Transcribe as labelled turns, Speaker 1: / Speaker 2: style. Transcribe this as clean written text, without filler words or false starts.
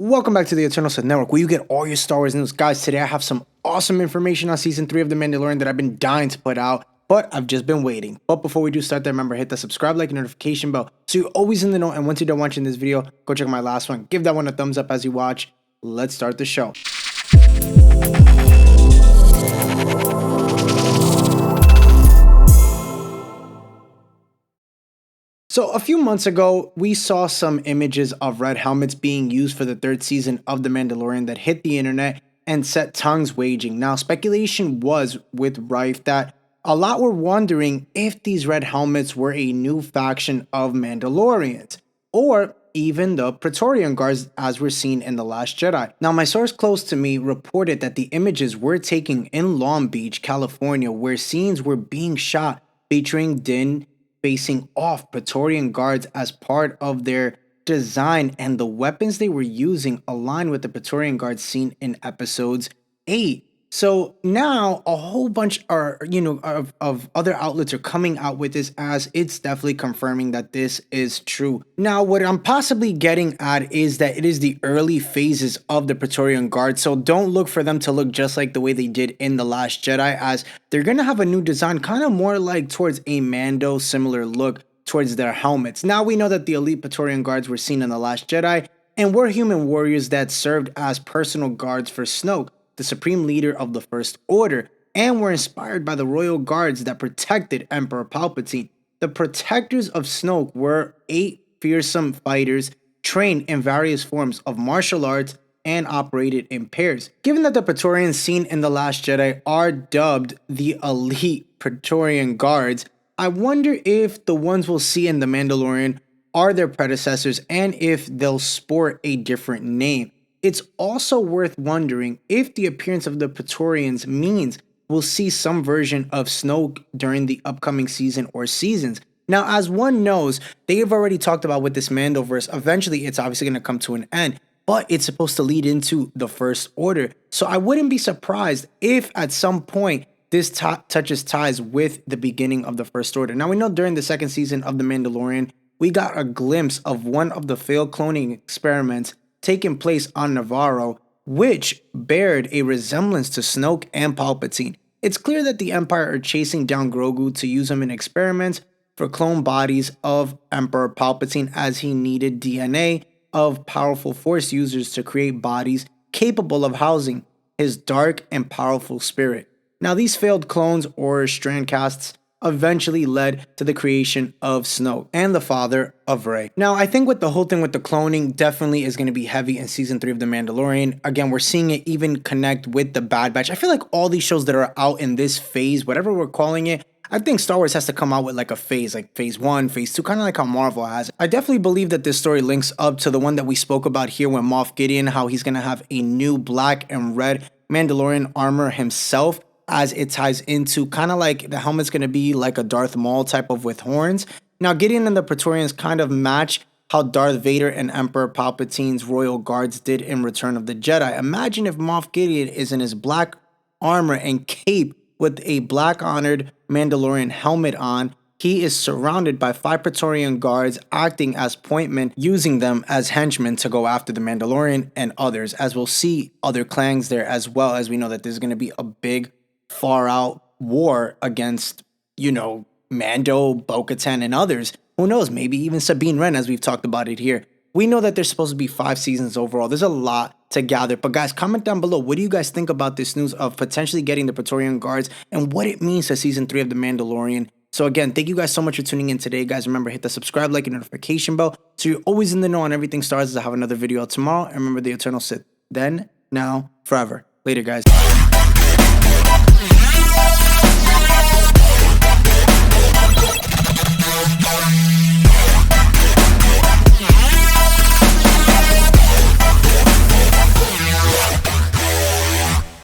Speaker 1: Welcome back to the Eternal Sith Network, where you get all your Star Wars news. Guys, today I have some awesome information on Season 3 of The Mandalorian that I've been dying to put out, but I've just been waiting. But before we do start that, remember, hit the subscribe, like, and notification bell so you're always in the know, and once you're done watching this video, go check my last one. Give that one a thumbs up as you watch. Let's start the show. So a few months ago, we saw some images of red helmets being used for the third season of The Mandalorian that hit the internet and set tongues waging. Now, speculation was with Rife that a lot were wondering if these red helmets were a new faction of Mandalorians, or even the Praetorian Guards as we're seeing in The Last Jedi. Now, my source close to me reported that the images were taken in Long Beach, California, where scenes were being shot featuring Din facing off Praetorian Guards as part of their design, and the weapons they were using aligned with the Praetorian Guards seen in episodes 8. So now a whole bunch of other outlets are coming out with this, as it's definitely confirming that this is true. Now, what I'm possibly getting at is that it is the early phases of the Praetorian Guard, so don't look for them to look just like the way they did in The Last Jedi, as they're gonna have a new design, kind of more like towards a Mando similar look towards their helmets. Now we know that the elite Praetorian Guards were seen in The Last Jedi and were human warriors that served as personal guards for Snoke, the supreme leader of the First Order, and were inspired by the royal guards that protected Emperor Palpatine. The protectors of Snoke were 8 fearsome fighters trained in various forms of martial arts and operated in pairs. Given that the Praetorians seen in The Last Jedi are dubbed the elite Praetorian Guards, I wonder if the ones we'll see in The Mandalorian are their predecessors and if they'll sport a different name. It's also worth wondering if the appearance of the Praetorians means we'll see some version of Snoke during the upcoming season or seasons. Now, as one knows, they have already talked about with this Mandoverse, eventually it's obviously going to come to an end, but it's supposed to lead into the First Order. So I wouldn't be surprised if at some point this touches ties with the beginning of the First Order. Now, we know during the second season of The Mandalorian, we got a glimpse of one of the failed cloning experiments taking place on Navarro, which bared a resemblance to Snoke and Palpatine. It's clear that the Empire are chasing down Grogu to use him in experiments for clone bodies of Emperor Palpatine, as he needed DNA of powerful Force users to create bodies capable of housing his dark and powerful spirit. Now, these failed clones or strand casts eventually led to the creation of Snoke and the father of Rey. Now, I think with the whole thing with the cloning definitely is going to be heavy in season 3 of The Mandalorian. Again, we're seeing it even connect with the Bad Batch. I feel like all these shows that are out in this phase, whatever we're calling it, I think Star Wars has to come out with like a phase, like phase 1, phase 2, kind of like how Marvel has. I definitely believe that this story links up to the one that we spoke about here with Moff Gideon, how he's going to have a new black and red Mandalorian armor himself, as it ties into kind of like the helmet's going to be like a Darth Maul type of with horns. Now, Gideon and the Praetorians kind of match how Darth Vader and Emperor Palpatine's royal guards did in Return of the Jedi. Imagine if Moff Gideon is in his black armor and cape with a black honored Mandalorian helmet on. He is surrounded by 5 Praetorian Guards acting as pointmen, using them as henchmen to go after the Mandalorian and others, as we'll see other clans there, as well as we know that there's going to be a big far out war against, Mando, Bo-Katan, and others. Who knows, maybe even Sabine Wren, as we've talked about it here. We know that there's supposed to be 5 seasons overall. There's a lot to gather. But guys, comment down below. What do you guys think about this news of potentially getting the Praetorian Guards and what it means to season 3 of The Mandalorian? So again, thank you guys so much for tuning in today. Guys, remember, hit the subscribe, like, and notification bell so you're always in the know on everything Star Wars. I have another video out tomorrow. And remember, the Eternal Sith. Then, now, forever. Later, guys.